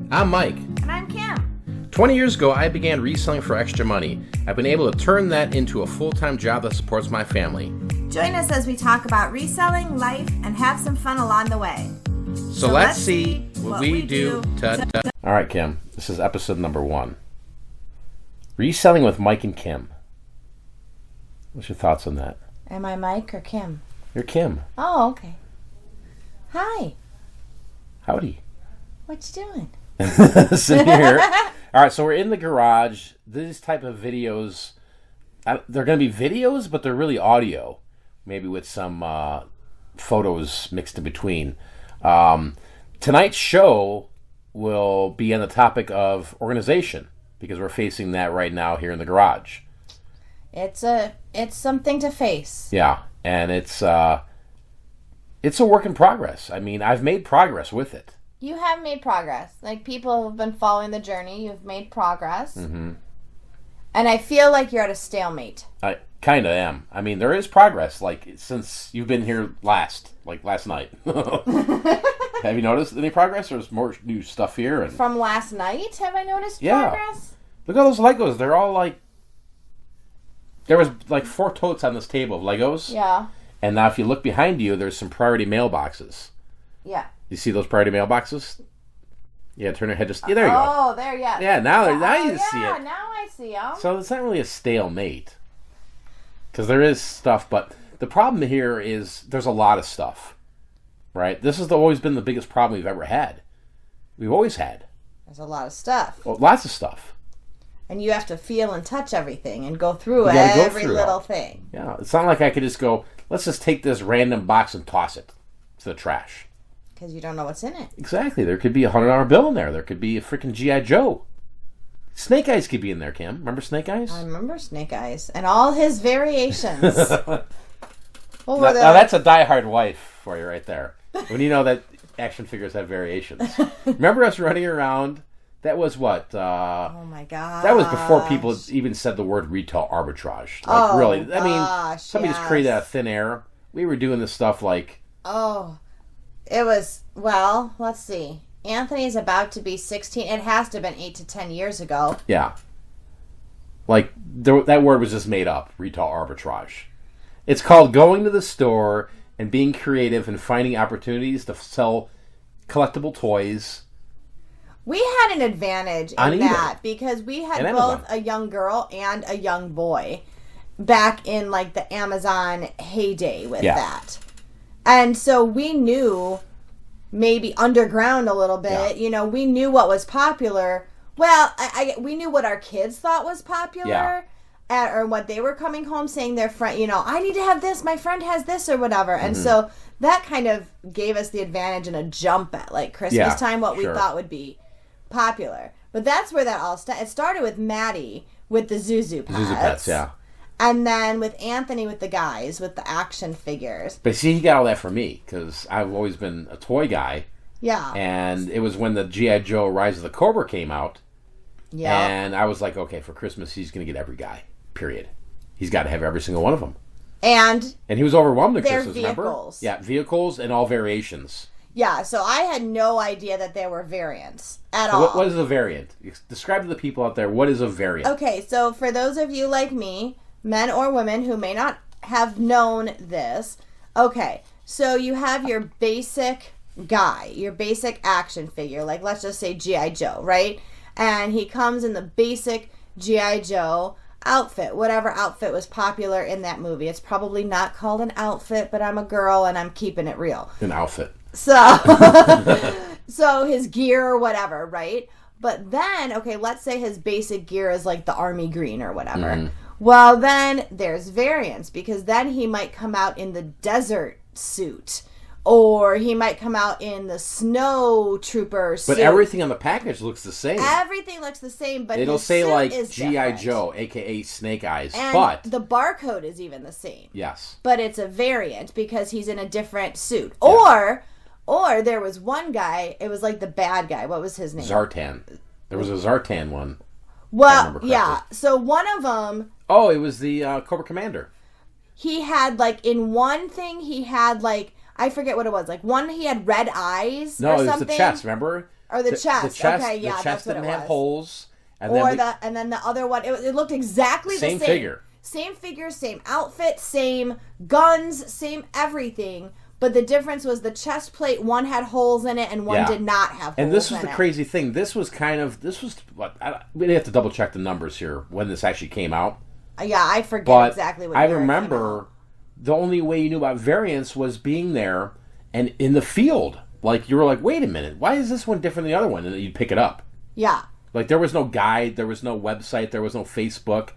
I'm Mike. And I'm Kim. 20 years ago, I began reselling for extra money. I've been able to turn that into a full-time job that supports my family. Join us as we talk about reselling, life, and have some fun along the way. So let's see what we do. All right, Kim. This is episode number 1. Reselling with Mike and Kim. What's your thoughts on that? Am I Mike or Kim? You're Kim. Oh, okay. Hi. Howdy. What you doing? Sitting here. All right, so we're in the garage. These type of videos, they're going to be videos, but they're really audio, maybe with some photos mixed in between. Tonight's show will be on the topic of organization, because we're facing that right now here in the garage. It's something to face. Yeah, and it's a work in progress. I mean, I've made progress with it. You have made progress. Like, people have been following the journey. You've made progress. Mm-hmm. And I feel like you're at a stalemate. I kind of am. I mean, there is progress, like, since you've been here last night. Have you noticed any progress? There's more new stuff here. And From last night, have I noticed progress? Look at those Legos. They're all like... There was like 4 totes on this table of Legos. Yeah. And now if you look behind you, there's some priority mailboxes. Yeah. You see those priority mailboxes? Yeah, turn your head just... Yeah, there you go. Oh, there, yeah. Yeah, now you see it. Yeah, now I see them. So it's not really a stalemate. Because there is stuff, but the problem here is there's a lot of stuff. Right? This has always been the biggest problem we've ever had. We've always had. There's a lot of stuff. Well, lots of stuff. And you have to feel and touch everything and go through every little thing. Yeah, it's not like I could just go, let's just take this random box and toss it to the trash. Because you don't know what's in it. Exactly. There could be a $100 bill in there. There could be a freaking G.I. Joe. Snake Eyes could be in there, Kim. Remember Snake Eyes? I remember Snake Eyes. And all his variations. Now, that's a diehard wife for you right there. When you know that action figures have variations. Remember us running around? That was what? Oh my God. That was before people even said the word retail arbitrage. Like, really. I mean, somebody just created out of thin air. We were doing this stuff like... Oh, it was, well, let's see. Anthony's about to be 16. It has to have been 8 to 10 years ago. Yeah. Like, that word was just made up, retail arbitrage. It's called going to the store and being creative and finding opportunities to sell collectible toys. We had an advantage in that because we had both a young girl and a young boy back in, like, the Amazon heyday with that. And so we knew, maybe underground a little bit, you know, we knew what was popular. Well, we knew what our kids thought was popular, or what they were coming home saying their friend, you know, I need to have this, my friend has this, or whatever. And so that kind of gave us the advantage and a jump at, like, Christmas time, what we thought would be popular. But that's where that all started. It started with Maddie with the Zuzu pets. Zuzu pets, yeah. And then with Anthony with the guys, with the action figures. But see, he got all that from me, because I've always been a toy guy. Yeah. And it was when the G.I. Joe Rise of the Cobra came out. Yeah. And I was like, okay, for Christmas, he's going to get every guy, period. He's got to have every single one of them. And he was overwhelmed at Christmas, vehicles. Remember? Yeah, vehicles and all variations. Yeah, so I had no idea that there were variants at all. What is a variant? Describe to the people out there, what is a variant? Okay, so for those of you like me, men or women who may not have known this, okay, so you have your basic guy, your basic action figure, like let's just say G.I. Joe, right? And he comes in the basic G.I. Joe outfit, whatever outfit was popular in that movie. It's probably not called an outfit, but I'm a girl and I'm keeping it real. An outfit. So, so his gear or whatever, right? But then, okay, let's say his basic gear is like the army green or whatever. Mm. Well, then there's variants, because then he might come out in the desert suit, or he might come out in the snow trooper suit. But everything on the package looks the same. Everything looks the same, but it'll his say suit like is G.I. different. Joe, a.k.a. Snake Eyes, and but the barcode is even the same. Yes. But it's a variant because he's in a different suit. Yeah. Or there was one guy, it was like the bad guy. What was his name? Zartan. There was a Zartan one. Well, yeah. So one of them... Oh, it was the Cobra Commander. He had, like, in one thing, he had, like, I forget what it was. Like, one, he had red eyes or something. No, it was the chest, remember? Or the chest. The chest. Okay, yeah, the chest that's what didn't it have was. holes. And then the other one, it looked exactly the same. Same figure. Same figure, same outfit, same guns, same everything. But the difference was the chest plate, one had holes in it and one did not have holes in it. And this was the crazy thing. We'd have to double check the numbers here when this actually came out. Yeah, I forget exactly what year I remember the only way you knew about variants was being there and in the field. Like, you were like, wait a minute, why is this one different than the other one? And then you'd pick it up. Yeah. Like, there was no guide, there was no website, there was no Facebook.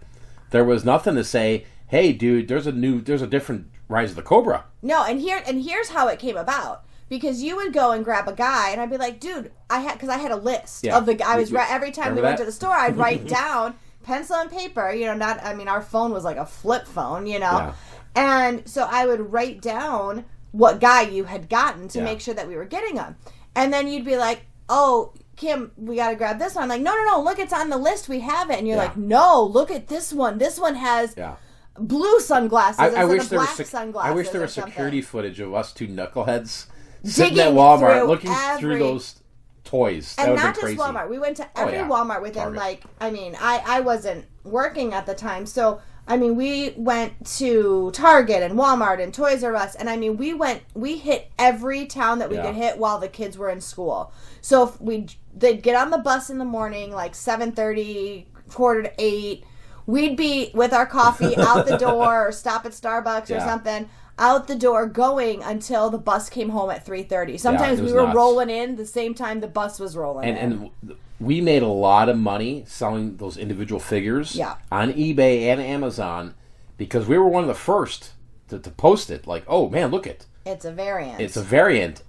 There was nothing to say, hey, dude, there's a different Rise of the Cobra. No, and here's how it came about. Because you would go and grab a guy, and I'd be like, dude, because I had a list of the guy. Every time we went to the store, I'd write down, pencil and paper, our phone was like a flip phone, Yeah. And so I would write down what guy you had gotten to make sure that we were getting them. And then you'd be like, oh, Kim, we got to grab this one. I'm like, no, look, it's on the list. We have it. And you're like, no, look at this one. This one has blue sunglasses I wish there was sunglasses. I wish there was security footage of us two knuckleheads sitting at Walmart looking through those toys. That and not just crazy. Walmart. We went to every Walmart within I wasn't working at the time, so we went to Target and Walmart and Toys R Us, and we hit every town that we could hit while the kids were in school. So they'd get on the bus in the morning, like 7:30, 7:45. We'd be with our coffee out the door or stop at Starbucks or something, out the door going until the bus came home at 3:30. Sometimes we were rolling in the same time the bus was rolling in. And we made a lot of money selling those individual figures on eBay and Amazon because we were one of the first to post it. Like, oh, man, look it. It's a variant. It's a variant.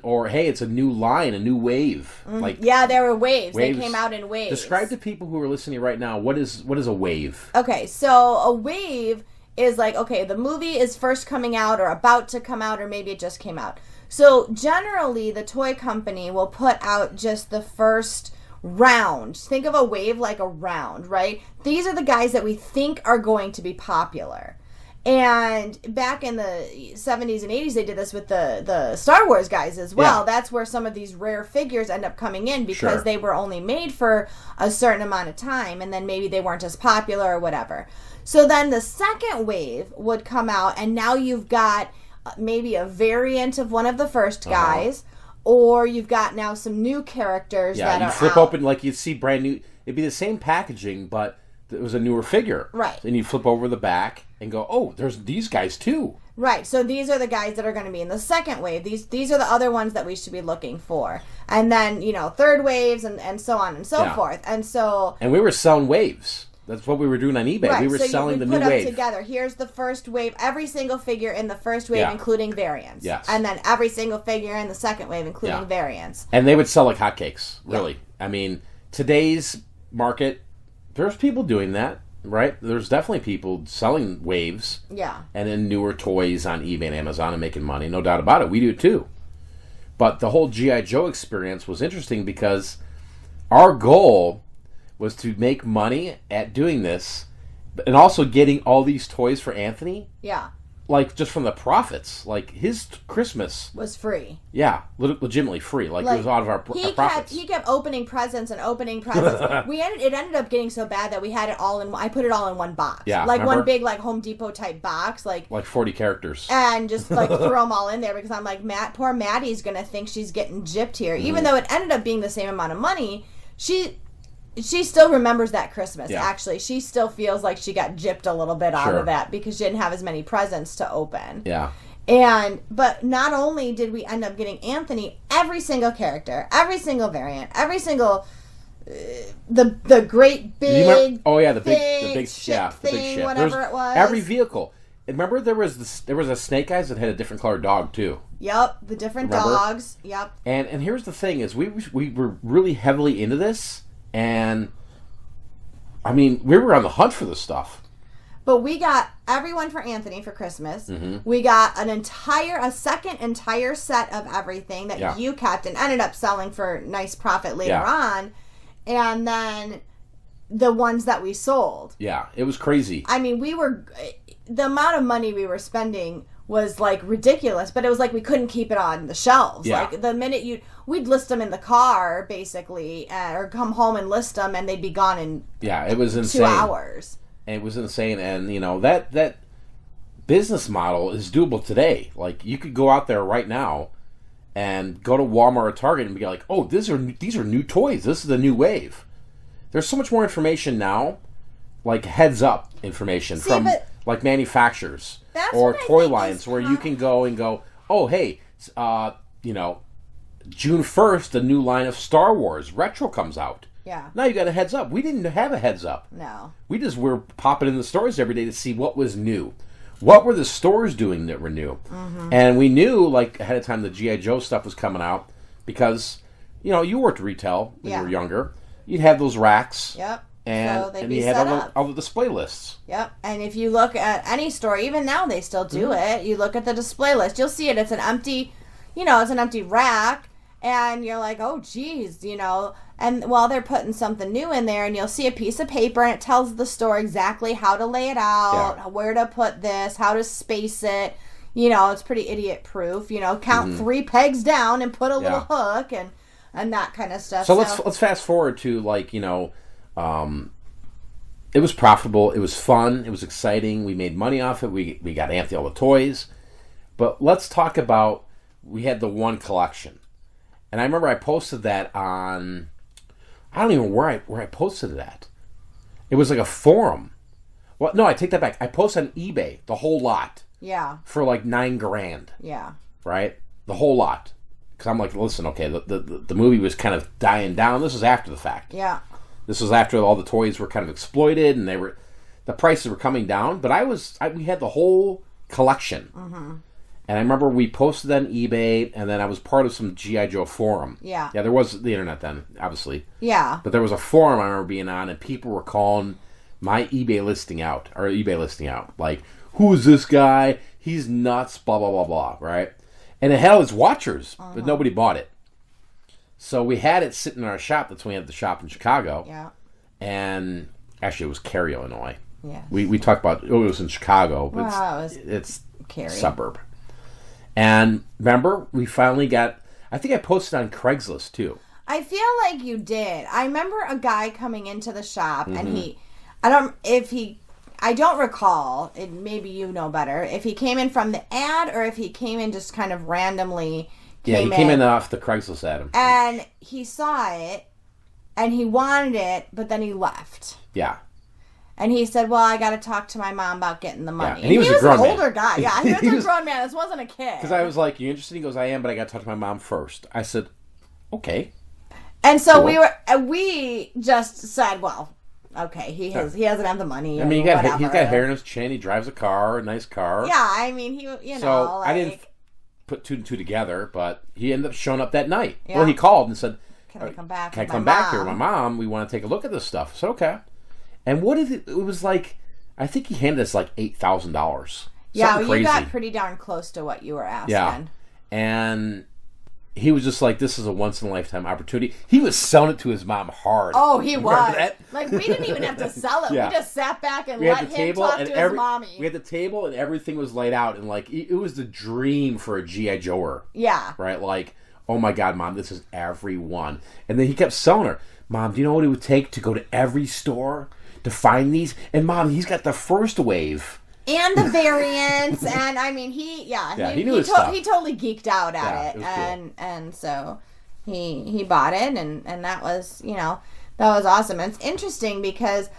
Or, hey, it's a new line, a new wave. There were waves. They came out in waves. Describe to people who are listening right now, what is a wave? Okay, so a wave is like, okay, the movie is first coming out or about to come out or maybe it just came out. So generally, the toy company will put out just the first round. Think of a wave like a round, right? These are the guys that we think are going to be popular. And back in the 70s and 80s, they did this with the Star Wars guys as well. Yeah. That's where some of these rare figures end up coming in because they were only made for a certain amount of time, and then maybe they weren't as popular or whatever. So then the second wave would come out, and now you've got maybe a variant of one of the first guys, or you've got now some new characters that are flip out. Open, like you'd see brand new. It'd be the same packaging, but it was a newer figure. Right. Then you flip over the back and go, oh, there's these guys too. Right. So these are the guys that are going to be in the second wave. These are the other ones that we should be looking for. And then, third waves and so on and so forth. And we were selling waves. That's what we were doing on eBay. Right. We were selling the new wave. So you put up together. Here's the first wave. Every single figure in the first wave, including variants. Yes. And then every single figure in the second wave, including variants. And they would sell like hotcakes, really. Yeah. Today's market, there's people doing that. Right? There's definitely people selling waves. Yeah. And then newer toys on eBay and Amazon and making money. No doubt about it. We do too. But the whole G.I. Joe experience was interesting because our goal was to make money at doing this and also getting all these toys for Anthony. Yeah. Like, just from the profits. Like, his Christmas was free. Yeah, legitimately free. Like it was out of our profits. He kept opening presents and opening presents. It ended up getting so bad that we had it all in. I put it all in one box. Yeah, like remember? One big like Home Depot type box, like 40 characters, and just like throw them all in there because I'm like, poor Maddie's gonna think she's getting gypped here, even though it ended up being the same amount of money. She still remembers that Christmas, actually. She still feels like she got gypped a little bit out of that because she didn't have as many presents to open. Yeah. But not only did we end up getting Anthony, every single character, every single variant, every single the great big the big ship the big ship, whatever it was. Every vehicle. Remember there was a Snake Eyes that had a different colored dog too. Yep, the different dogs. Yep. And here's the thing is we were really heavily into this. And, we were on the hunt for this stuff. But we got everyone for Anthony for Christmas. Mm-hmm. We got a second entire set of everything that you kept and ended up selling for nice profit later on. And then the ones that we sold. Yeah, it was crazy. The amount of money we were spending was like ridiculous, but it was like we couldn't keep it on the shelves. Yeah. Like the minute we'd list them in the car basically, or come home and list them, and they'd be gone in it was insane. 2 hours. It was insane, and that business model is doable today. Like you could go out there right now and go to Walmart or Target and be like, oh, these are new toys. This is the new wave. There's so much more information now, like heads up information from like manufacturers or toy lines where you can go, oh, hey, June 1st, the new line of Star Wars Retro comes out. Yeah. Now you got a heads up. We didn't have a heads up. No. We just were popping in the stores every day to see what was new. What were the stores doing that were new? Mm-hmm. And we knew, like, ahead of time the G.I. Joe stuff was coming out because, you worked retail when you were younger. You'd have those racks. Yep. And you had all the display lists. Yep. And if you look at any store, even now they still do it. You look at the display list, you'll see it. It's an empty, it's an empty rack. And you're like, oh, geez, And while they're putting something new in there, and you'll see a piece of paper, and it tells the store exactly how to lay it out, where to put this, how to space it. It's pretty idiot-proof. Count 3 pegs down and put a little hook and that kind of stuff. So let's fast forward to, like, it was profitable. It was fun. It was exciting. We made money off it. We got Anthony all the toys. But let's talk about, we had the one collection. And I remember I posted that on, I don't even know where I posted it at. It was like a forum. Well, no, I take that back. I posted on eBay, the whole lot. Yeah. For like $9,000. Yeah. Right? The whole lot. Because I'm like, listen, okay, the movie was kind of dying down. This was after the fact. Yeah. This was after all the toys were kind of exploited and the prices were coming down. But we had the whole collection. Mm-hmm. And I remember we posted on eBay, and then I was part of some G.I. Joe forum. Yeah. Yeah, there was the internet then, obviously. Yeah. But there was a forum I remember being on, and people were calling my eBay listing out. Like, who is this guy? He's nuts, blah, blah, blah, blah, right? And it had all its watchers, but nobody bought it. So we had it sitting in our shop. That's when we had the shop in Chicago. Yeah. And actually, it was Cary, Illinois. Yeah. We talked about, it was in Chicago. But it's Cary. Suburb. And remember, we finally got, I think I posted on Craigslist too. I feel like you did. I remember a guy coming into the shop, and I don't recall, maybe you know better, if he came in from the ad or if he came in just kind of randomly. He came in off the Craigslist ad. And he saw it, and he wanted it, but then he left. Yeah. And he said, well, I got to talk to my mom about getting the money. Yeah. And he was a grown man. An older guy. Yeah, he was a grown man. This wasn't a kid. Because I was like, you interested? He goes, I am, but I got to talk to my mom first. I said, okay. And so we just said, well, okay, he doesn't have the money. I mean, he's got hair in his chin. He drives a nice car. Yeah, I mean, So I didn't put 2 and 2 together, but he ended up showing up that night. Yeah. Well, he called and said, can I come back? Can I come back here with my mom? We want to take a look at this stuff. I said, okay. And what did it was like, I think he handed us like $8,000. Yeah, you got pretty darn close to what you were asking. Yeah. And he was just like, this is a once-in-a-lifetime opportunity. He was selling it to his mom hard. Oh, he was. That? Like, we didn't even have to sell it. Yeah. We just sat back and let him talk to his mommy. We had the table, and everything was laid out. And, like, it was the dream for a G.I. Joer. Yeah. Right? Like, oh, my God, Mom, this is everyone. And then he kept selling her. Mom, do you know what it would take to go to every store to find these? And, Mom, he's got the first wave. And the variants, and I mean, he knew his stuff. He totally geeked out at it, cool. and so he bought it, and that was that was awesome. And it's interesting because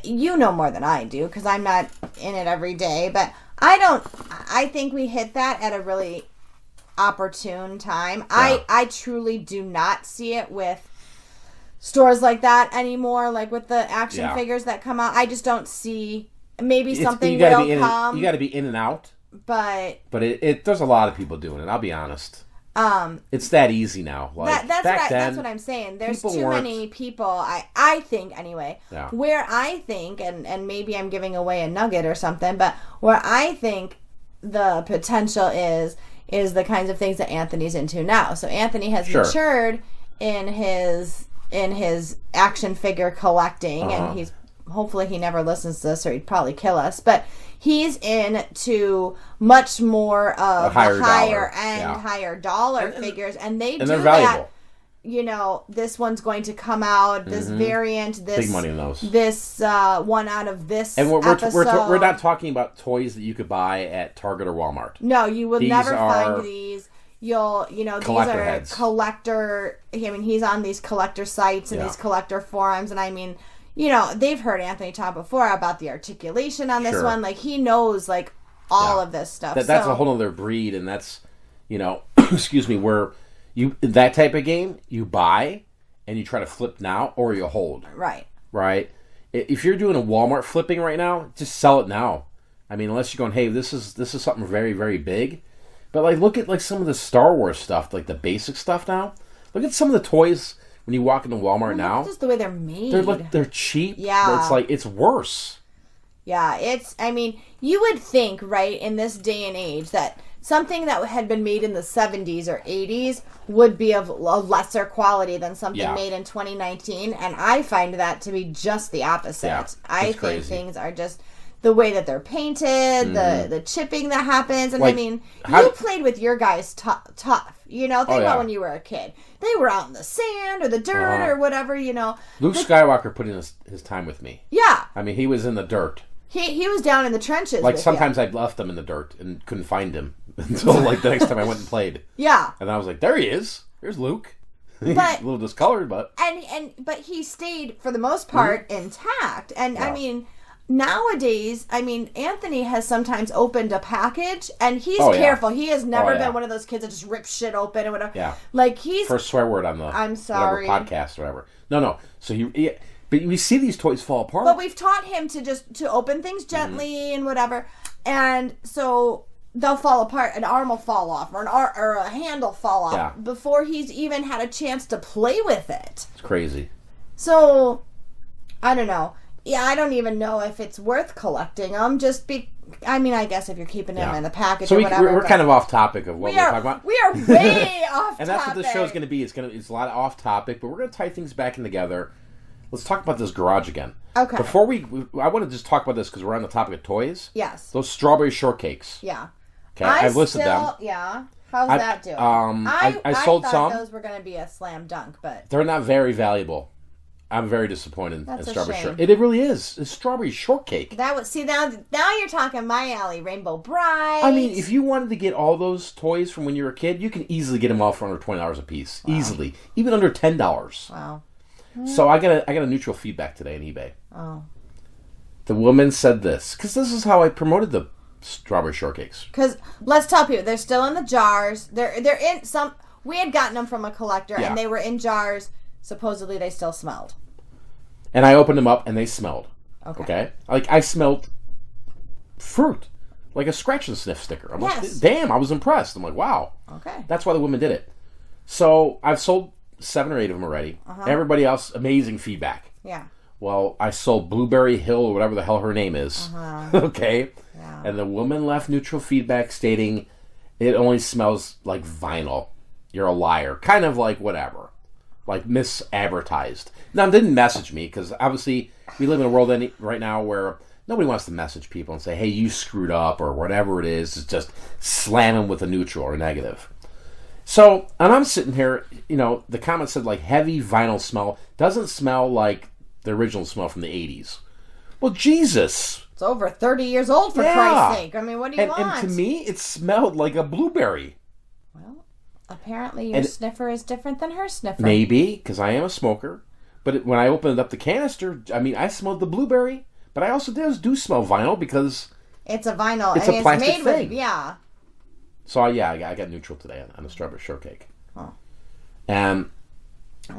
you know more than I do because I'm not in it every day, but I think we hit that at a really opportune time. Yeah. I truly do not see it with stores like that anymore, like with the action figures that come out. I just don't see. Maybe something will come. You got to be in and out. But there's a lot of people doing it. I'll be honest. It's that easy now. Like that's what I'm saying. There's too many people. I think anyway. Yeah. Where I think, and maybe I'm giving away a nugget or something, but where I think the potential is the kinds of things that Anthony's into now. So Anthony has matured in his action figure collecting, and he's hopefully he never listens to this or he'd probably kill us, but he's into much more of higher dollar figures, and they do that. You know, this one's going to come out, this variant, this big money in those. This one out of this episode. We're not talking about toys that you could buy at Target or Walmart. No, you will never find these. These are collector. I mean, he's on these collector sites and these collector forums, and I mean, you know, they've heard Anthony talk before about the articulation on this one. Like, he knows like all of this stuff. That's a whole other breed, and that's, you know, excuse me, where. That type of game, you buy and you try to flip now, or you hold. Right. If you're doing a Walmart flipping right now, just sell it now. I mean, unless you're going, hey, this is something very, very big. But like, look at like some of the Star Wars stuff, like the basic stuff now. Look at some of the toys when you walk into Walmart now. Just the way they're made. They're cheap. Yeah. It's like, it's worse. Yeah, I mean, you would think, right, in this day and age that something that had been made in the 70s or 80s would be of a lesser quality than something made in 2019, and I find that to be just the opposite. Yeah, I think things are just the way that they're painted, the chipping that happens, and like, I mean, you played with your guys tough. You know, think about when you were a kid. They were out in the sand or the dirt or whatever, you know. Luke Skywalker put in his time with me. Yeah. I mean, he was in the dirt. He was down in the trenches. Like, sometimes I'd left him in the dirt and couldn't find him until like the next time I went and played. Yeah. And I was like, there he is. There's Luke. He's a little discolored, but but he stayed for the most part intact. And I mean, nowadays, I mean, Anthony has sometimes opened a package, and he's careful. He has never been one of those kids that just rips shit open and whatever. Yeah. Like, he's first swear word on the I'm sorry podcast or whatever. No. So but we see these toys fall apart. But we've taught him to open things gently and whatever, and so they'll fall apart. An arm will fall off, or a hand will fall off before he's even had a chance to play with it. It's crazy. So, I don't know. Yeah, I don't even know if it's worth collecting them. I mean, I guess if you're keeping them in the package or whatever. We're kind of off topic of what we're talking about. We are way off topic. And that's what this show's going to be. It's a lot of off topic, but we're going to tie things back in together. Let's talk about this garage again. Okay. Before I want to just talk about this because we're on the topic of toys. Yes. Those strawberry shortcakes. Yeah. Okay, I've listed them. Yeah. How's that doing? I sold some. I thought those were going to be a slam dunk, but they're not very valuable. I'm very disappointed in strawberry shortcake. It really is. It's strawberry shortcake. That was now you're talking my alley. Rainbow Bright. I mean, if you wanted to get all those toys from when you were a kid, you can easily get them all for under $20 a piece. Wow. Easily, even under $10. Wow. So I got a neutral feedback today on eBay. Oh. The woman said this because this is how I promoted the strawberry shortcakes. Because let's tell people they're still in the jars. They're in some. We had gotten them from a collector, and they were in jars. Supposedly, they still smelled. And I opened them up, and they smelled. Okay? Like, I smelled fruit. Like a scratch and sniff sticker. I'm like, damn, I was impressed. I'm like, wow. Okay. That's why the woman did it. So, I've sold 7 or 8 of them already. Everybody else, amazing feedback. Yeah. Well, I sold Blueberry Hill, or whatever the hell her name is. Okay? Yeah. And the woman left neutral feedback stating, it only smells like vinyl. You're a liar. Kind of like whatever. Like misadvertised. Now, didn't message me because obviously we live in a world right now where nobody wants to message people and say, hey, you screwed up or whatever it is. It's just slam them with a neutral or negative. So, and I'm sitting here, you know, the comment said like heavy vinyl smell. Doesn't smell like the original smell from the 80s. Well, Jesus. It's over 30 years old for Christ's sake. I mean, what do you want? And to me, it smelled like a blueberry. Apparently your sniffer is different than her sniffer. Maybe, because I am a smoker. But when I opened up the canister, I mean, I smelled the blueberry. But I also do smell vinyl because... It's a vinyl. It's a plastic thing. With, So, I got neutral today on the strawberry shortcake. Oh. And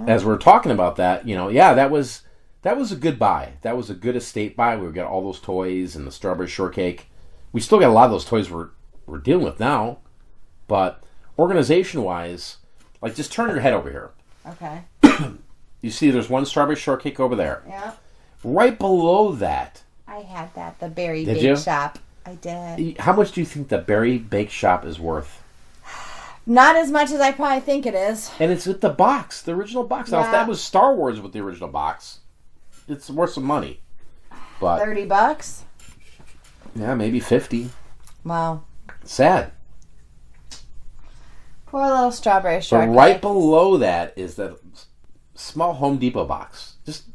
as we're talking about that, you know, that was a good buy. That was a good estate buy. We got all those toys and the strawberry shortcake. We still got a lot of those toys we're dealing with now. But... organization-wise, like, just turn your head over here. Okay. You see there's one strawberry shortcake over there. Yeah. Right below that. I had that, the Berry Bake Shop. I did. How much do you think the Berry Bake Shop is worth? Not as much as I probably think it is. And it's with the box, the original box. Now, if that was Star Wars with the original box, it's worth some money. But $30? Yeah, maybe 50. Wow. Sad. Poor little strawberry shortcake. But right below that is that small Home Depot box. Just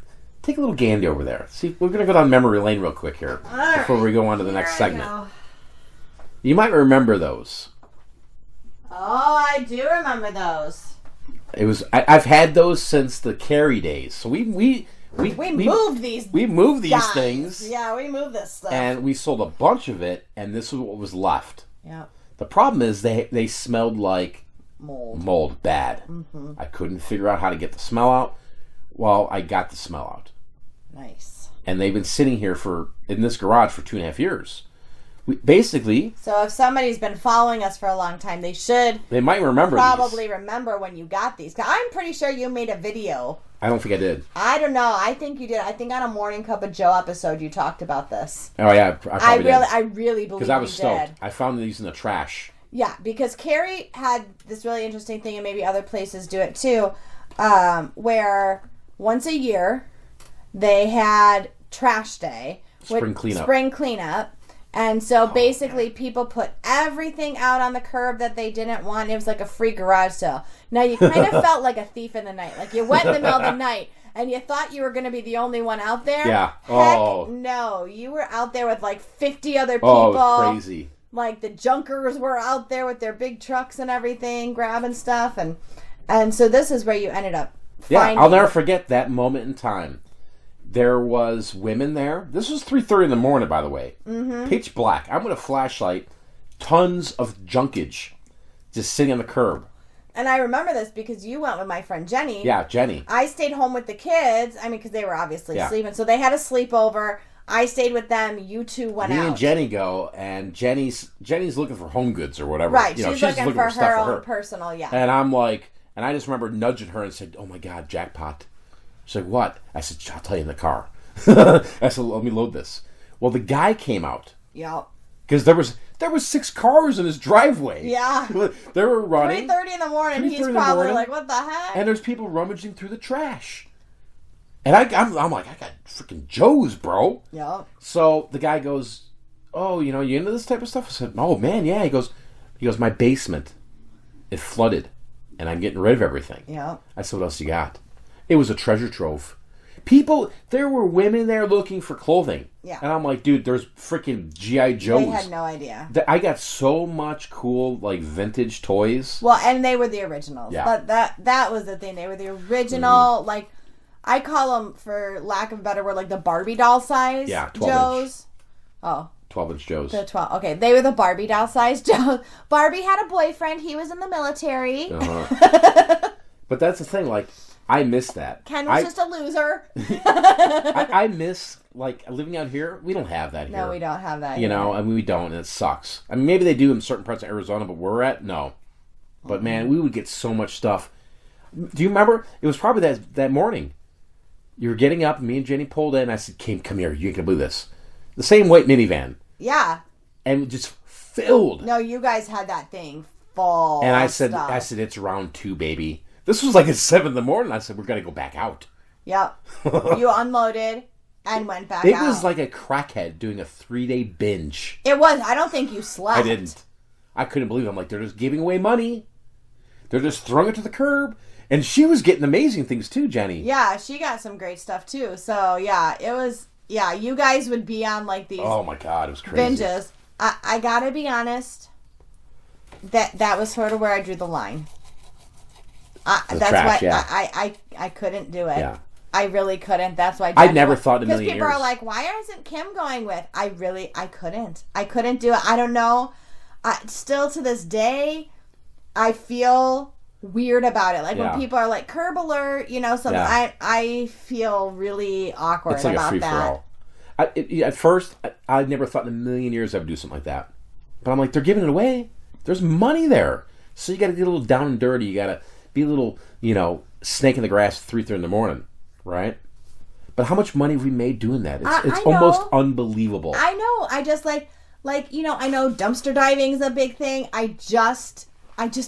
take a little gandy over there. See, we're going to go down memory lane real quick here before we go on to the next segment. You might remember those. Oh, I do remember those. It was I've had those since the Carrie days. So we moved these. We moved these guys. things. Yeah, we moved this stuff. And we sold a bunch of it, and this is what was left. Yeah. The problem is they smelled like mold bad. Mm-hmm. I couldn't figure out how to get the smell out. Well, I got the smell out. Nice. And they've been sitting here in this garage for 2.5 years. Basically. So if somebody's been following us for a long time, they might remember remember when you got these. 'Cause I'm pretty sure you made a video. I don't think I did. I don't know. I think you did. I think on a Morning Cup of Joe episode you talked about this. Oh yeah, I really believe because I was stoked. Did. I found these in the trash. Yeah, because Carrie had this really interesting thing, and maybe other places do it too, where once a year they had trash day, spring cleanup. And so basically people put everything out on the curb that they didn't want. It was like a free garage sale. Now you kind of felt like a thief in the night. Like you went in the middle of the night and you thought you were going to be the only one out there. Yeah. Heck no. You were out there with like 50 other people. Oh, it was crazy. Like the junkers were out there with their big trucks and everything, grabbing stuff. And so this is where you ended up finding. Yeah, I'll never forget that moment in time. There was women there. This was 3:30 in the morning, by the way. Mm-hmm. Pitch black. I'm with a flashlight. Tons of junkage just sitting on the curb. And I remember this because you went with my friend Jenny. Yeah, Jenny. I stayed home with the kids. I mean, because they were obviously sleeping. So they had a sleepover. I stayed with them. You two went out. Me and Jenny go, and Jenny's looking for home goods or whatever. Right. She's looking for her own personal, And I'm like, and I just remember nudging her and said, "Oh my God, jackpot." She's like, "What?" I said, "I'll tell you in the car." I said, "Let me load this." Well, the guy came out. Yeah. Because there was 6 cars in his driveway. Yeah. They were running. 3:30 in the morning. He's probably like, "What the heck?" And there's people rummaging through the trash. And I'm like, I got freaking Joe's, bro. Yeah. So the guy goes, "Oh, you into this type of stuff?" I said, "Oh man, yeah." He goes, "My basement, it flooded, and I'm getting rid of everything." Yeah. I said, "What else you got?" It was a treasure trove. There were women there looking for clothing. Yeah. And I'm like, dude, there's freaking G.I. Joes. They had no idea. I got so much cool, like, vintage toys. Well, and they were the originals. Yeah. But that was the thing. They were the original, like, I call them, for lack of a better word, like the Barbie doll size Joes. Oh. 12-inch Joes. The 12. Okay, they were the Barbie doll size Joes. Barbie had a boyfriend. He was in the military. Uh-huh. But that's the thing, like, I miss that. Ken was just a loser. I miss, like, living out here. We don't have that here. No, we don't have that here. I mean, we don't, and it sucks. I mean, maybe they do in certain parts of Arizona, but where we're at, no. But, man, we would get so much stuff. Do you remember? It was probably that morning. You were getting up, and me and Jenny pulled in, and I said, "Kim, come here. You ain't going to believe this." The same white minivan. Yeah. And just filled. No, you guys had that thing full And I of said, stuff. "It's round 2, baby." This was like at 7 in the morning. I said, "We're going to go back out." Yep. You unloaded and went back out. It was like a crackhead doing a 3-day binge. It was. I don't think you slept. I didn't. I couldn't believe it. I'm like, they're just giving away money. They're just throwing it to the curb. And she was getting amazing things too, Jenny. Yeah, she got some great stuff too. So, yeah, it was... Yeah, you guys would be on like these... Oh my God, it was crazy. Binges. I gotta be honest. That was sort of where I drew the line. That's trash, why I couldn't do it. Yeah. I really couldn't. That's why I never thought in a million years. Because people are like, "Why isn't Kim going with?" I couldn't. I couldn't do it. I don't know. Still to this day, I feel weird about it. Like when people are like, "Curb alert," something. Yeah. I feel really awkward it's like about a free that. For all. At first, I never thought in a million years I would do something like that. But I'm like, they're giving it away. There's money there. So you got to get a little down and dirty. You got to be a little, snake in the grass at 3:30 in the morning, right? But how much money have we made doing that? It's almost unbelievable. I know. I just like I know dumpster diving is a big thing. I just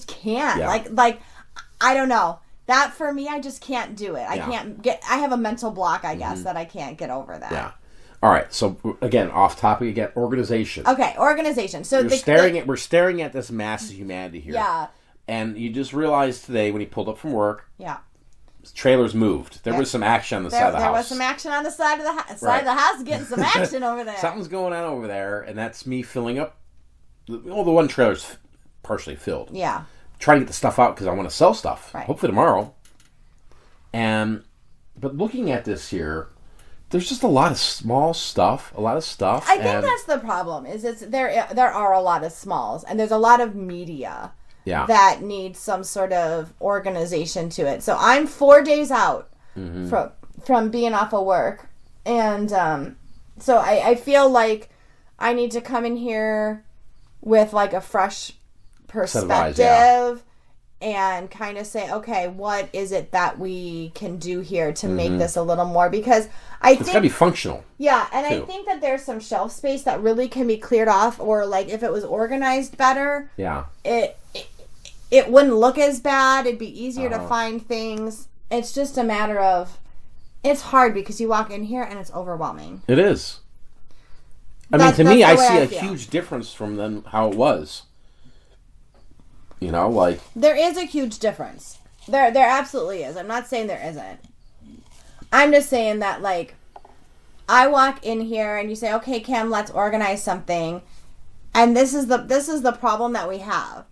can't. Yeah. Like I don't know. That for me, I just can't do it. I have a mental block, I guess, that I can't get over that. Yeah. All right. So again, off topic again. Organization. Okay, organization. So we're staring at this mass of humanity here. Yeah. And you just realized today when he pulled up from work. Yeah. Trailers moved. There was some action on the side of the house. There was some action on the side of the house. Getting some action over there. Something's going on over there, and that's me filling up. The one trailer's partially filled. Yeah. Trying to get the stuff out because I want to sell stuff. Right. Hopefully tomorrow. But looking at this here, there's just a lot of small stuff. A lot of stuff. I think that's the problem. There are a lot of smalls, and there's a lot of media. Yeah. That needs some sort of organization to it. So I'm 4 days out from being off of work. And so I feel like I need to come in here with like a fresh perspective and kind of say, okay, what is it that we can do here to make this a little more? Because I think it's got to be functional. Yeah, and too. I think that there's some shelf space that really can be cleared off, or like if it was organized better. Yeah. It wouldn't look as bad. It'd be easier to find things. It's just a matter of... It's hard because you walk in here and it's overwhelming. It is. To me, I see a huge difference from then how it was. You know, like... There is a huge difference. There absolutely is. I'm not saying there isn't. I'm just saying that, like, I walk in here and you say, okay, Kim, let's organize something. And this is the problem that we have.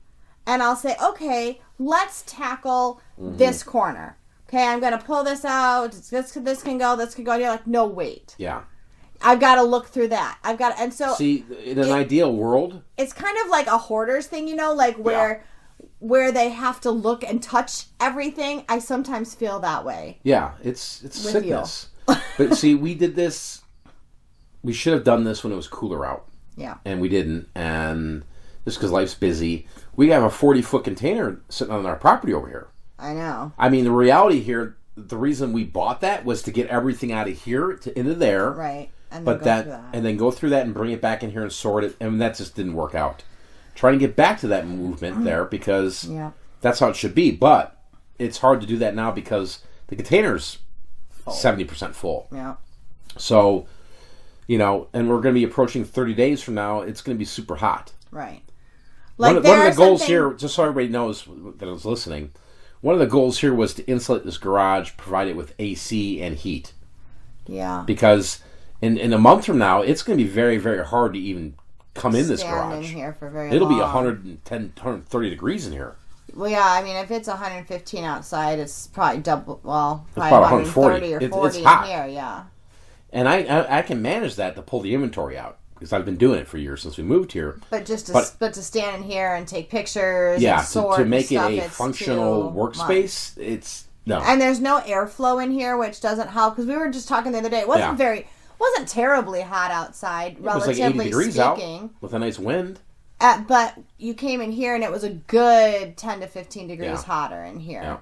And I'll say, okay, let's tackle this corner. Okay, I'm going to pull this out. This can go. And you're like, no, wait. Yeah. I've got to look through that. See, in an ideal world. It's kind of like a hoarder's thing, you know, like where they have to look and touch everything. I sometimes feel that way. Yeah, it's sickness. But see, we did this. We should have done this when it was cooler out. Yeah. And we didn't. And just because life's busy. We have a 40-foot container sitting on our property over here. I know. I mean, the reality here, the reason we bought that was to get everything out of here into there. Right. And then go through that and bring it back in here and sort it. And that just didn't work out. Trying to get back to that movement there because that's how it should be. But it's hard to do that now because the container's 70% full. Yeah. So, you know, and we're going to be approaching 30 days from now. It's going to be super hot. Right. One of the goals here, just so everybody knows that I was listening, one of the goals here was to insulate this garage, provide it with AC and heat. Yeah. Because in a month from now, it's going to be very, very hard to even come in this garage. In here for very It'll long. Be 110, 130 degrees in here. Well, yeah, I mean, if it's 115 outside, it's probably double, probably 140 or 40 it's hot. in here, yeah. And I can manage that to pull the inventory out. Because I've been doing it for years since we moved here. But to stand in here and take pictures and sort to make stuff, it a functional workspace, it's no. And there's no airflow in here, which doesn't help. Because we were just talking the other day. It wasn't terribly hot outside, relatively like 80 degrees speaking. Out with a nice wind. But you came in here and it was a good 10 to 15 degrees hotter in here. Yeah.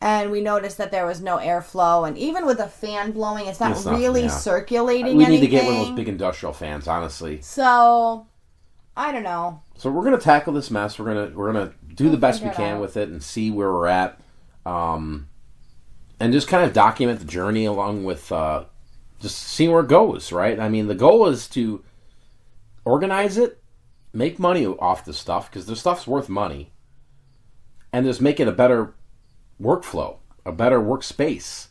And we noticed that there was no airflow. And even with a fan blowing, it's not really circulating anything. We need to get one of those big industrial fans, honestly. So, I don't know. So we're going to tackle this mess. We're going to do the best we can with it and see where we're at. And just kind of document the journey along with just seeing where it goes, right? I mean, the goal is to organize it, make money off the stuff, because the stuff's worth money, and just make it a better workflow, a better workspace,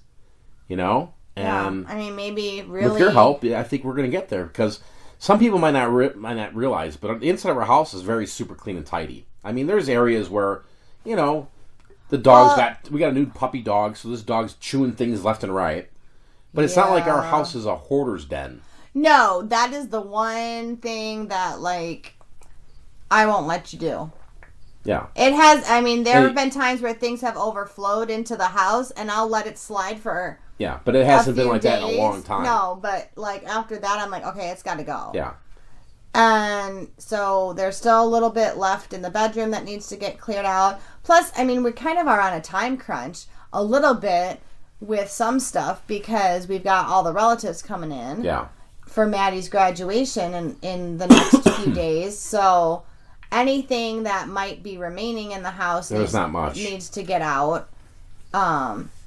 you know? And I mean, maybe really... With your help, I think we're going to get there, because some people might not realize, but the inside of our house is very super clean and tidy. I mean, there's areas where, you know, the dog's we got a new puppy dog, so this dog's chewing things left and right. But it's not like our house is a hoarder's den. No, that is the one thing that, like, I won't let you do. Yeah. It has, I mean, there have been times where things have overflowed into the house, and I'll let it slide for but it hasn't been like that in a long time. No, but, like, after that, I'm like, okay, it's got to go. Yeah. And so there's still a little bit left in the bedroom that needs to get cleared out. Plus, I mean, we kind of are on a time crunch a little bit with some stuff because we've got all the relatives coming in for Maddie's graduation in the next few days. So anything that might be remaining in the house not much. needs to get out.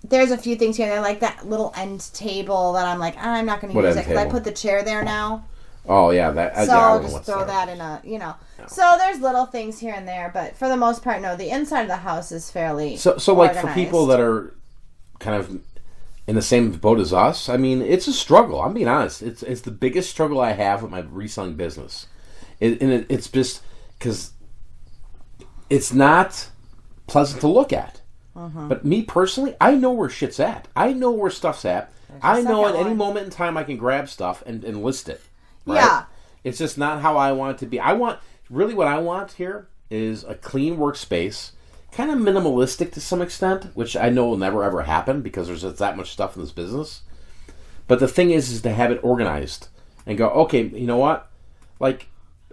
there's a few things here. They're like that little end table that I'm like, I'm not going to use it because I put the chair there now. Oh, yeah. So I'll just throw that in a, No. So there's little things here and there, but for the most part, no, the inside of the house is fairly So like for people that are kind of in the same boat as us, I mean, it's a struggle. I'm being honest. It's the biggest struggle I have with my reselling business. It's just because it's not pleasant to look at. But me personally, I know where shit's at. I know where stuff's at. I know at any moment in time I can grab stuff and list it. Right? Yeah. It's just not how I want it to be. Really what I want here is a clean workspace, kind of minimalistic to some extent, which I know will never ever happen because there's just that much stuff in this business. But the thing is to have it organized and go, okay, you know what? Like,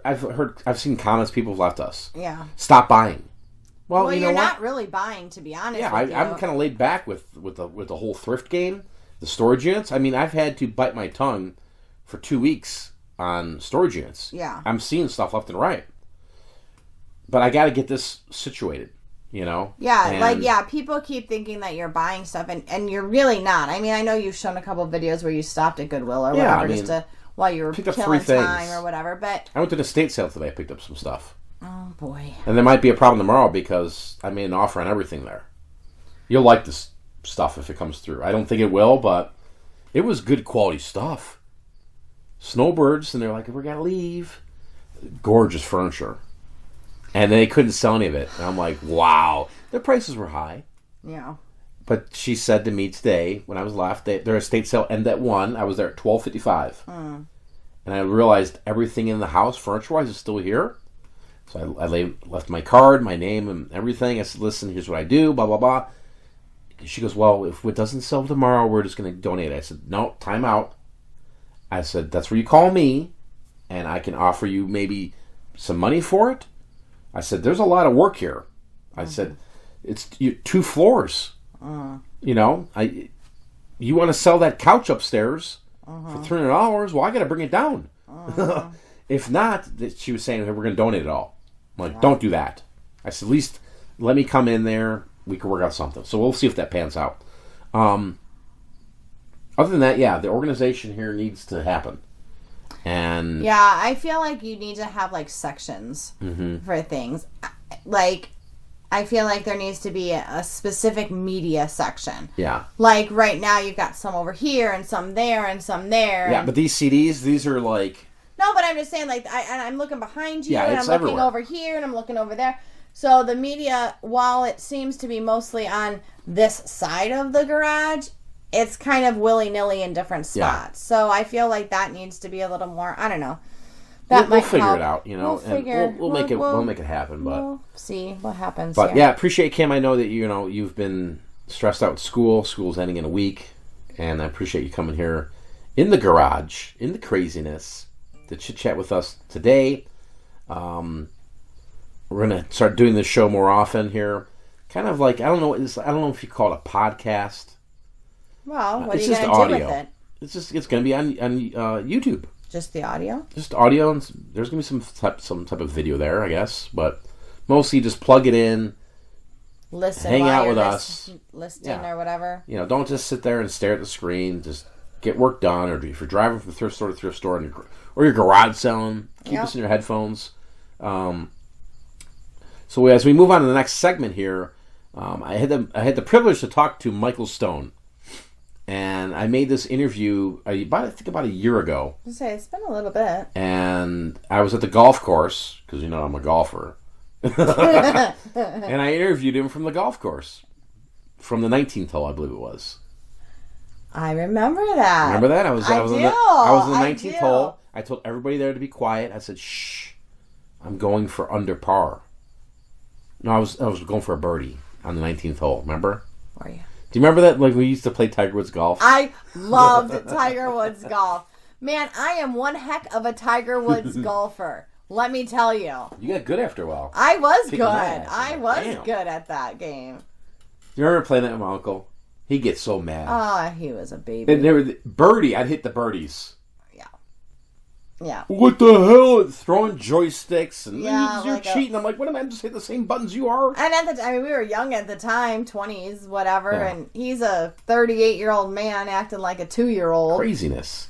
I've seen comments people have left us. Yeah. Stop buying. Well, you're not really buying, to be honest. Yeah, I'm kind of laid back with the whole thrift game, the storage units. I mean, I've had to bite my tongue for 2 weeks on storage units. Yeah. I'm seeing stuff left and right. But I got to get this situated, Yeah, people keep thinking that you're buying stuff, and you're really not. I mean, I know you've shown a couple of videos where you stopped at Goodwill or whatever, while you were killing time or whatever. But I went to the estate sale today. I picked up some stuff. Oh, boy. And there might be a problem tomorrow because I made an offer on everything there. You'll like this stuff if it comes through. I don't think it will, but it was good quality stuff. Snowbirds, and they're like, we're going to leave. Gorgeous furniture. And they couldn't sell any of it. And I'm like, wow. Their prices were high. Yeah. But she said to me today, when I was left, their estate sale ended at 1. I was there at 12:55. And I realized everything in the house, furniture-wise, is still here. So I left my card, my name, and everything. I said, listen, here's what I do, blah, blah, blah. She goes, well, if it doesn't sell tomorrow, we're just going to donate it. I said, no, time out. I said, that's where you call me, and I can offer you maybe some money for it. I said, there's a lot of work here. I said, it's 2 floors. You want to sell that couch upstairs for $300? Well, I got to bring it down. If not, she was saying, hey, we're going to donate it all. I'm like, don't do that. I said, at least let me come in there. We can work out something. So we'll see if that pans out. Other than that, yeah, the organization here needs to happen. And yeah, I feel like you need to have like sections for things. Like, I feel like there needs to be a specific media section. Yeah. Like right now you've got some over here and some there and some there. Yeah, but these CDs, these are like... No, but I'm just saying, like, I'm looking behind you, and I'm looking everywhere. over here, and I'm looking over there. So the media, while it seems to be mostly on this side of the garage, it's kind of willy-nilly in different spots. Yeah. So I feel like that needs to be a little more, I don't know. We'll figure it out, We'll make it happen, but we'll see what happens. But yeah, appreciate Kim. I know that you've been stressed out with school. School's ending in a week, and I appreciate you coming here in the garage, in the craziness, to chit chat with us today. We're gonna start doing this show more often here. Kind of like I don't know if you call it a podcast. Well, what are you gonna do with it? It's gonna be on YouTube. Just the audio? Just audio, and there's going to be some type of video there, I guess. But mostly just plug it in, hang out with us. Listing or whatever. Don't just sit there and stare at the screen. Just get work done. Or if you're driving from thrift store to thrift store, or your garage selling, keep us in your headphones. So as we move on to the next segment here, I had the privilege to talk to Michael Stone. And I made this interview, I think about a year ago. It's been a little bit. And I was at the golf course, because I'm a golfer. And I interviewed him from the golf course. From the 19th hole, I believe it was. I remember that. Remember that? I was in the 19th hole. I told everybody there to be quiet. I said, shh, I'm going for under par. No, I was going for a birdie on the 19th hole, remember? Were you? Do you remember that? Like we used to play Tiger Woods golf. I loved Tiger Woods golf. Man, I am one heck of a Tiger Woods golfer. Let me tell you. You got good after a while. I was good. I was good at that game. Do you remember playing that with my uncle? He'd get so mad. Oh, he was a baby. And birdie, I'd hit the birdies. Yeah. Yeah. What the hell? Throwing joysticks and you're like cheating. I'm like, what am I just hitting the same buttons you are? And at the time, we were young at the time, 20s, whatever, and he's a 38-year-old man acting like a 2-year-old. Craziness.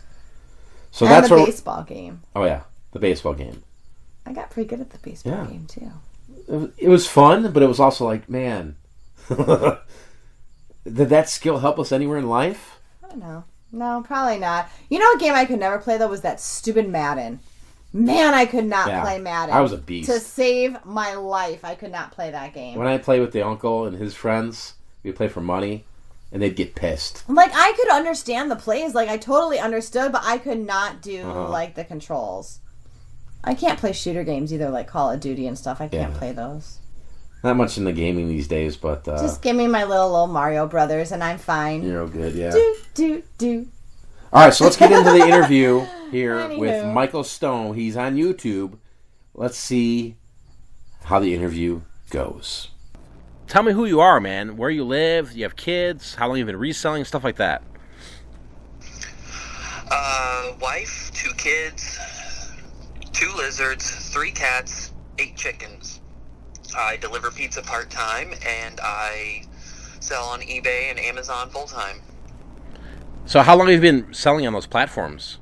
So and the baseball game. Oh yeah, the baseball game. I got pretty good at the baseball game too. It was fun, but it was also like, man, did that skill help us anywhere in life? I don't know. No, probably not. You know what game I could never play, though, was that stupid Madden. Man, I could not play Madden. I was a beast. To save my life, I could not play that game. When I played with the uncle and his friends, we'd play for money, and they'd get pissed. Like, I could understand the plays. Like, I totally understood, but I could not do, like, the controls. I can't play shooter games either, like Call of Duty and stuff. I can't play those. Not much in the gaming these days, but... just give me my little Mario Brothers, and I'm fine. You're all good, yeah. Do. All right, so let's get into the interview here with Michael Stone. He's on YouTube. Let's see how the interview goes. Tell me who you are, man. Where you live, you have kids, how long you've been reselling, stuff like that. Wife, 2 kids, 2 lizards, 3 cats, 8 chickens. I deliver pizza part-time, and I sell on eBay and Amazon full-time. So how long have you been selling on those platforms?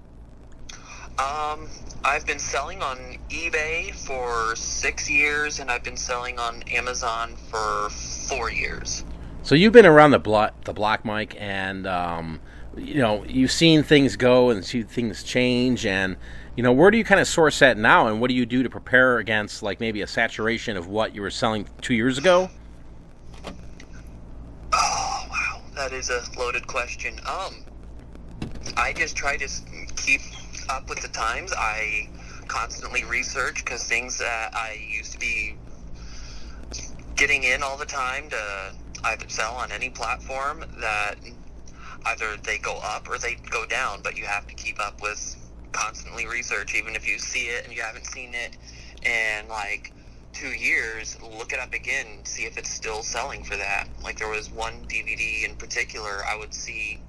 I've been selling on eBay for 6 years, and I've been selling on Amazon for 4 years. So you've been around the block, Mike, and you've seen things go and see things change, and where do you kind of source that now, and what do you do to prepare against like maybe a saturation of what you were selling 2 years ago? Oh wow, that is a loaded question. I just try to keep up with the times. I constantly research because things that I used to be getting in all the time to either sell on any platform, that either they go up or they go down, but you have to keep up with constantly research. Even if you see it and you haven't seen it in like 2 years, look it up again, see if it's still selling for that. Like there was one DVD in particular I would see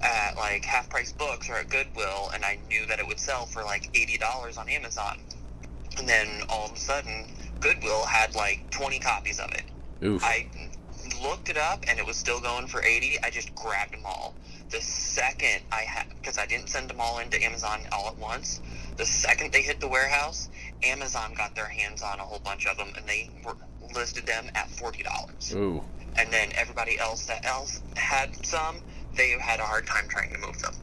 at like Half Price Books or at Goodwill, and I knew that it would sell for like $80 on Amazon, and then all of a sudden Goodwill had like 20 copies of it. Oof. I looked it up and it was still going for $80. I just grabbed them all. The second I had, because I didn't send them all into Amazon all at once, the second they hit the warehouse, Amazon got their hands on a whole bunch of them, and they listed them at $40. Ooh. And then everybody else that had some, they had a hard time trying to move them.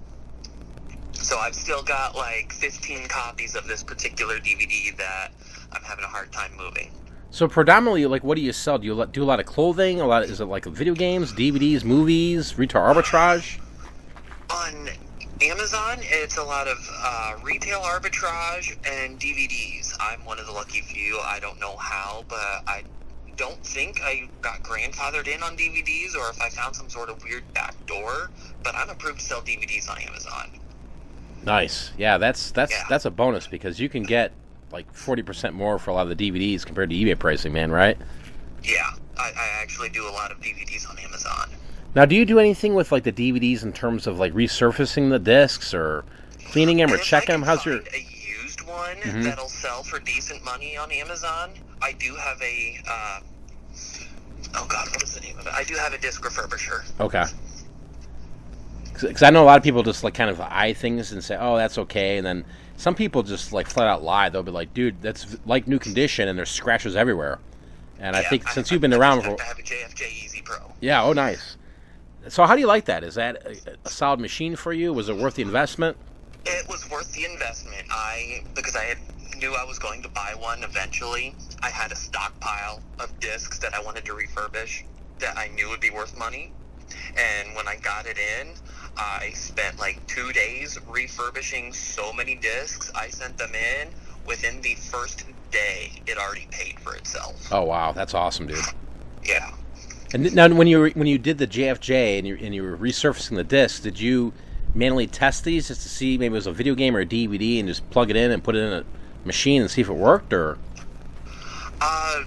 So I've still got like 15 copies of this particular DVD that I'm having a hard time moving. So predominantly, like, what do you sell? Do you do a lot of clothing? Is it like video games, DVDs, movies, retail arbitrage? On Amazon, it's a lot of retail arbitrage and DVDs. I'm one of the lucky few. I don't know how, but I don't think I got grandfathered in on DVDs, or if I found some sort of weird back door, but I'm approved to sell DVDs on Amazon. Nice. Yeah, that's a bonus, because you can get like 40% more for a lot of the DVDs compared to eBay pricing, man, right? Yeah, I actually do a lot of DVDs on Amazon. Now, do you do anything with like the DVDs in terms of like resurfacing the discs or cleaning them or checking them? How's your a used one that'll sell for decent money on Amazon? I do have a what is the name of it? I do have a disc refurbisher. Okay. Because I know a lot of people just like kind of eye things and say, "Oh, that's okay," and then some people just like flat out lie. They'll be like, "Dude, that's like new condition, and there's scratches everywhere." And I think since you've been around for, I have a JFJ Easy Pro. Yeah. Oh, nice. So how do you like that? Is that a solid machine for you? Was it worth the investment? It was worth the investment. Because I knew I was going to buy one eventually. I had a stockpile of discs that I wanted to refurbish that I knew would be worth money. And when I got it in, I spent like 2 days refurbishing so many discs. I sent them in. Within the first day, it already paid for itself. Oh, wow. That's awesome, dude. Yeah. And now, when you did the JFJ and you were resurfacing the discs, did you manually test these just to see maybe it was a video game or a DVD and just plug it in and put it in a machine and see if it worked, or?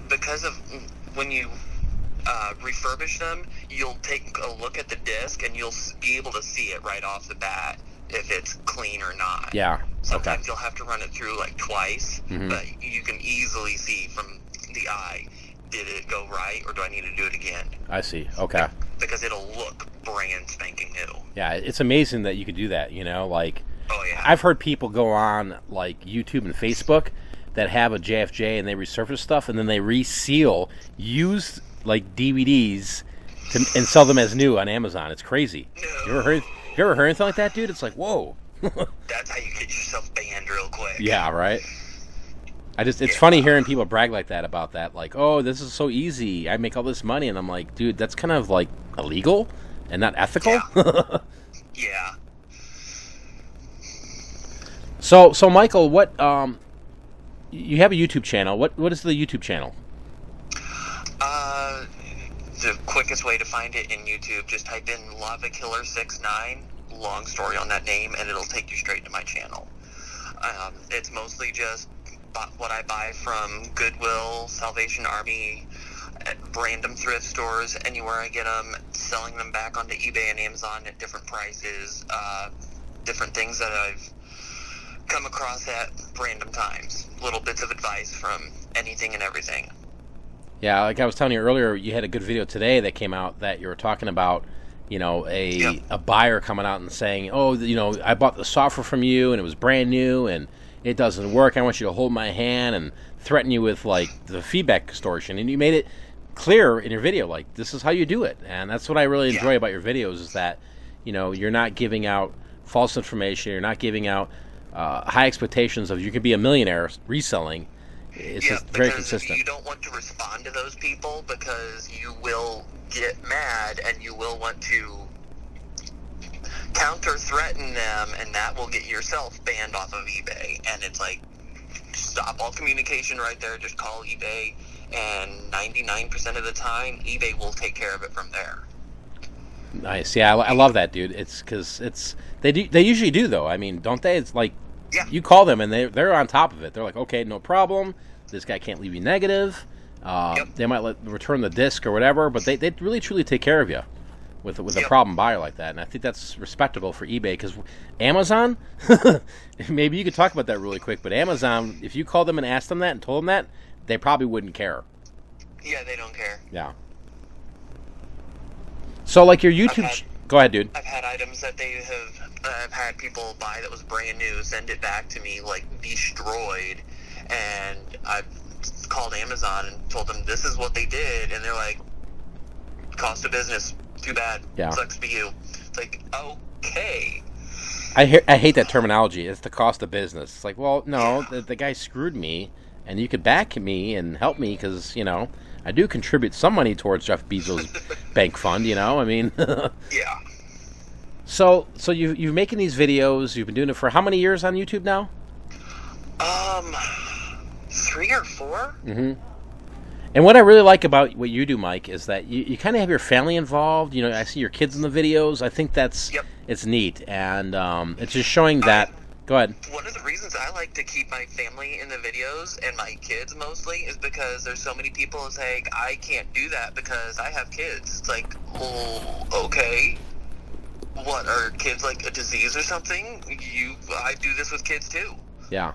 Because of when you refurbish them, you'll take a look at the disc and you'll be able to see it right off the bat if it's clean or not. Yeah. Sometimes you'll have to run it through like twice, but you can easily see from the eye, did it go right or do I need to do it again? I see. Okay. Because it'll look brand spanking new. Yeah, it's amazing that you could do that, like oh yeah. I've heard people go on like YouTube and Facebook that have a JFJ and they resurface stuff and then they reseal used like DVDs and sell them as new on Amazon. It's crazy. No. You ever heard anything like that, dude? It's like, whoa. That's how you get yourself banned real quick. Yeah, right. It's funny hearing people brag like that about that. Like, oh, this is so easy. I make all this money, and I'm like, dude, that's kind of like illegal and not ethical. Yeah. Yeah. So Michael, what you have a YouTube channel. What is the YouTube channel? The quickest way to find it in YouTube, just type in LavaKiller69, long story on that name, and it'll take you straight to my channel. It's mostly just what I buy from Goodwill, Salvation Army, at random thrift stores, anywhere I get them, selling them back onto eBay and Amazon at different prices, different things that I've come across at random times, little bits of advice from anything and everything. Yeah, like I was telling you earlier, you had a good video today that came out that you were talking about, a buyer coming out and saying, oh, I bought the software from you and it was brand new and it doesn't work. I want you to hold my hand and threaten you with like the feedback extortion. And you made it clear in your video, like this is how you do it. And that's what I really enjoy about your videos is that, you're not giving out false information. You're not giving out high expectations of you could be a millionaire reselling. It's just very consistent. You don't want to respond to those people because you will get mad and you will want to counter-threaten them, and that will get yourself banned off of eBay. And it's like, stop all communication right there. Just call eBay, and 99% of the time, eBay will take care of it from there. Nice. Yeah, I love that, dude. It's because they usually do though. I mean, don't they? It's like you call them and they're on top of it. They're like, okay, no problem. This guy can't leave you negative. They might return the disc or whatever, but they really truly take care of you with a problem buyer like that. And I think that's respectable for eBay because Amazon, maybe you could talk about that really quick, but Amazon, if you called them and asked them that and told them that, they probably wouldn't care. Yeah, they don't care. Yeah. So like your YouTube... Go ahead, dude. I've had items that they have... I've had people buy that was brand new, send it back to me, like, destroyed, and I've called Amazon and told them this is what they did, and they're like, cost of business, too bad, sucks for you. It's like, okay. I hate that terminology. It's the cost of business. It's like, well, no, the guy screwed me, and you could back me and help me because, I do contribute some money towards Jeff Bezos' bank fund, I mean. Yeah. So you're making these videos. You've been doing it for how many years on YouTube now? 3 or 4. Mm-hmm. And what I really like about what you do, Mike, is that you kind of have your family involved. I see your kids in the videos. I think that's it's neat, and it's just showing that. Go ahead. One of the reasons I like to keep my family in the videos, and my kids mostly, is because there's so many people saying, I can't do that because I have kids. It's like, oh, okay. What, are kids like a disease or something? I do this with kids too. Yeah.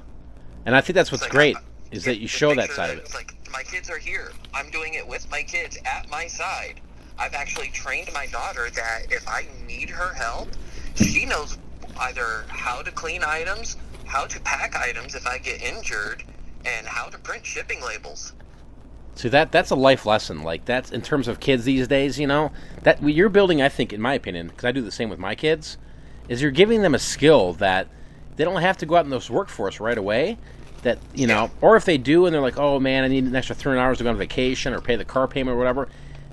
And I think that's what's great, is that you show that side of it. It's like, my kids are here. I'm doing it with my kids at my side. I've actually trained my daughter that if I need her help, she knows either how to clean items, how to pack items if I get injured, and how to print shipping labels. See, that's a life lesson. Like, that's in terms of kids these days, that you're building, I think, in my opinion, because I do the same with my kids, is you're giving them a skill that they don't have to go out in this workforce right away. That, or if they do and they're like, oh man, I need an extra 300 hours to go on vacation or pay the car payment or whatever,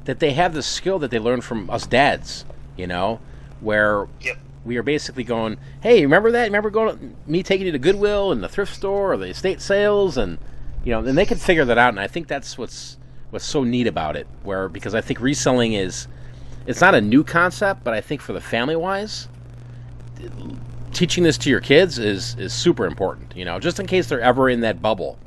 that they have the skill that they learned from us dads, where we are basically going, hey, remember that? Remember me taking you to Goodwill and the thrift store or the estate sales? And, and they can figure that out. And I think that's what's so neat about it, because I think reselling it's not a new concept, but I think for the family-wise, teaching this to your kids is super important, just in case they're ever in that bubble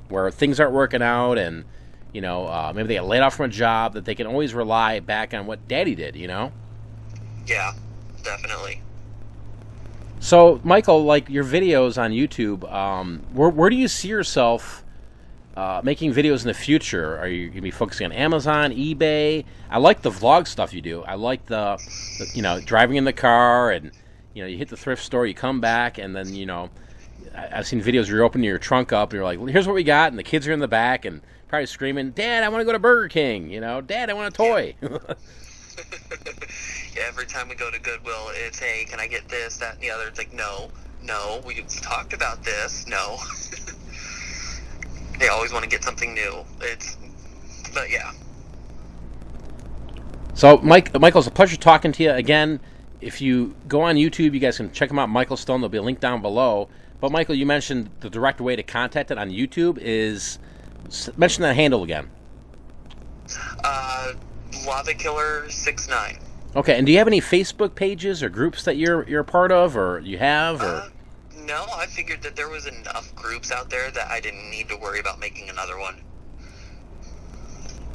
where things aren't working out and, maybe they get laid off from a job, that they can always rely back on what daddy did, Yeah, definitely. So, Michael, like your videos on YouTube, where do you see yourself making videos in the future? Are you going to be focusing on Amazon, eBay? I like the vlog stuff you do. I like the driving in the car, and you hit the thrift store, you come back, and then I've seen videos where you're opening your trunk up and you're like, here's what we got, and the kids are in the back and probably screaming, Dad, I want to go to Burger King, Dad, I want a toy. Yeah, every time we go to Goodwill, it's, hey, can I get this, that, and the other? It's like, no, we talked about this, no. They always want to get something new. But yeah. So, Michael, it's a pleasure talking to you again. If you go on YouTube, you guys can check him out, Michael Stone. There'll be a link down below. But, Michael, you mentioned the direct way to contact it on YouTube is, mention that handle again. Lava Killer 69. Okay, and do you have any Facebook pages or groups that you're a part of, or you have, or? No, I figured that there was enough groups out there that I didn't need to worry about making another one.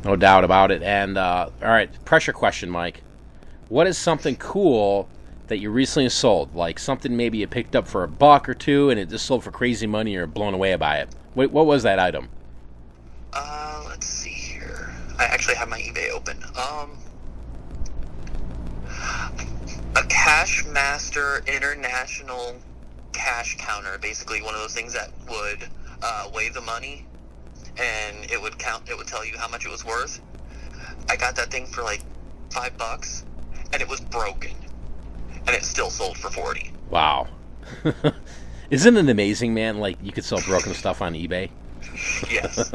No doubt about it. And, all right, pressure question, Mike. What is something cool that you recently sold? Like something maybe you picked up for $1 or $2 and it just sold for crazy money, or blown away by it. What was that item? Let's see here. I actually have my eBay open. A Cashmaster International cash counter, basically one of those things that would weigh the money, and it would tell you how much it was worth. I got that thing for like $5, and it was broken, and it still sold for $40. Wow. Isn't it amazing, man? Like, you could sell broken stuff on eBay. Yes.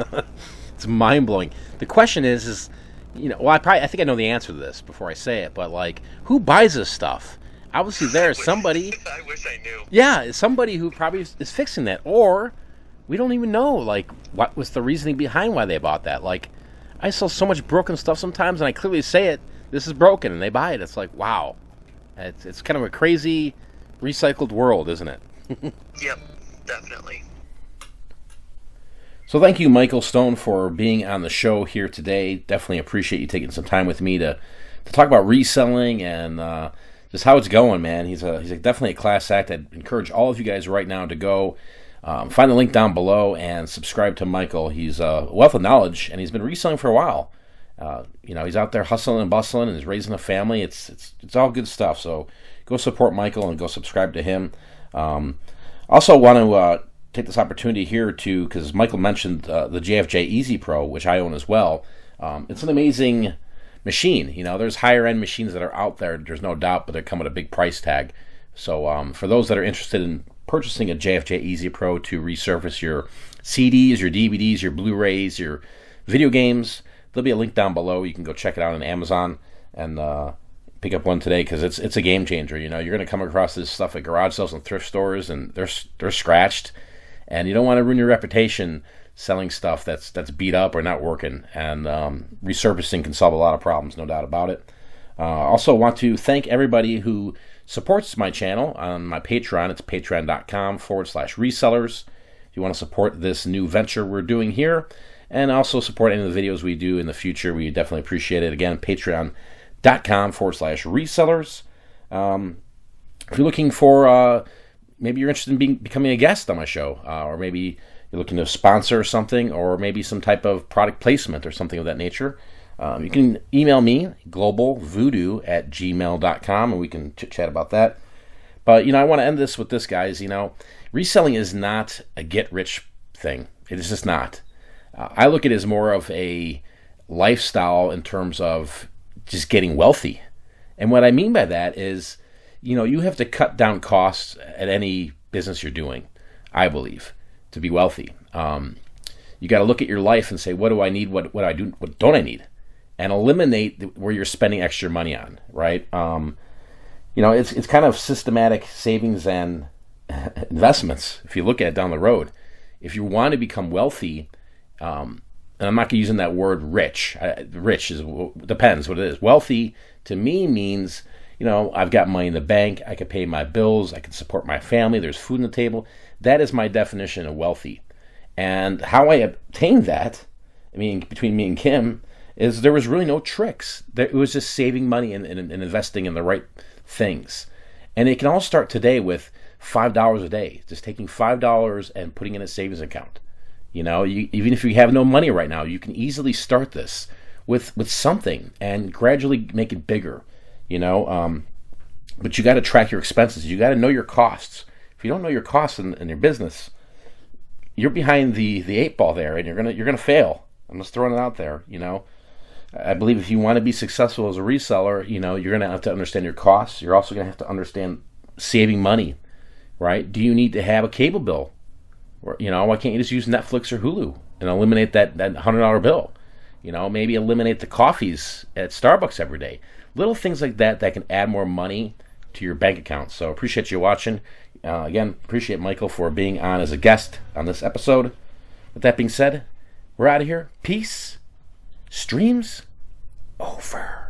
It's mind-blowing. The question is I think I know the answer to this before I say it, but like, who buys this stuff? Obviously, there's somebody. I wish I knew. Yeah, somebody who probably is fixing that, or we don't even know, like, what was the reasoning behind why they bought that. Like, I sell so much broken stuff sometimes, and I clearly say it, this is broken, and they buy it. It's like, wow. It's kind of a crazy recycled world, isn't it? Yep, definitely. So thank you, Michael Stone, for being on the show here today. Definitely appreciate you taking some time with me to talk about reselling and just how it's going, man. He's definitely a class act. I'd encourage all of you guys right now to go find the link down below and subscribe to Michael. He's a wealth of knowledge, and he's been reselling for a while. He's out there hustling and bustling, and he's raising a family. It's all good stuff. So go support Michael and go subscribe to him. Also want to take this opportunity here because Michael mentioned the JFJ Easy Pro, which I own as well. It's an amazing machine. There's higher end machines that are out there, there's no doubt, but they come with a big price tag. So for those that are interested in purchasing a JFJ Easy Pro to resurface your CDs, your DVDs, your Blu-rays, your video games, there'll be a link down below. You can go check it out on Amazon and pick up one today, because it's a game changer. You're going to come across this stuff at garage sales and thrift stores, and they're scratched, and you don't want to ruin your reputation selling stuff that's beat up or not working. And resurfacing can solve a lot of problems, no doubt about it. Also want to thank everybody who supports my channel on my Patreon. It's patreon.com/resellers. If you want to support this new venture we're doing here, and also support any of the videos we do in the future, we definitely appreciate it. Again, patreon.com/resellers. If you're looking for, maybe you're interested in becoming a guest on my show, or maybe you're looking to sponsor something, or maybe some type of product placement or something of that nature, you can email me, globalvoodoo@gmail.com, and we can chit-chat about that. But, I want to end this with this, guys. Reselling is not a get-rich thing. It is just not. I look at it as more of a lifestyle in terms of just getting wealthy. And what I mean by that is, you have to cut down costs at any business you're doing, I believe, to be wealthy. You got to look at your life and say, what do I need? What do I do? What don't I need? And eliminate where you're spending extra money on, right? It's kind of systematic savings and investments. If you look at it down the road, if you want to become wealthy, and I'm not using that word rich. Rich depends what it is. Wealthy to me means, I've got money in the bank. I can pay my bills. I can support my family. There's food on the table. That is my definition of wealthy. And how I obtained that, between me and Kim, is there was really no tricks. It was just saving money and investing in the right things. And it can all start today with $5 a day. Just taking $5 and putting in a savings account. Even if you have no money right now, you can easily start this with something and gradually make it bigger. But you got to track your expenses. You got to know your costs. If you don't know your costs in your business, you're behind the 8 ball there, and you're gonna fail. I'm just throwing it out there. I believe if you want to be successful as a reseller, you're gonna have to understand your costs. You're also gonna have to understand saving money, right? Do you need to have a cable bill? Or why can't you just use Netflix or Hulu and eliminate that $100 bill? Maybe eliminate the coffees at Starbucks every day. Little things like that can add more money to your bank account. So appreciate you watching. Again, appreciate Michael for being on as a guest on this episode. With that being said, we're out of here. Peace. Streams over.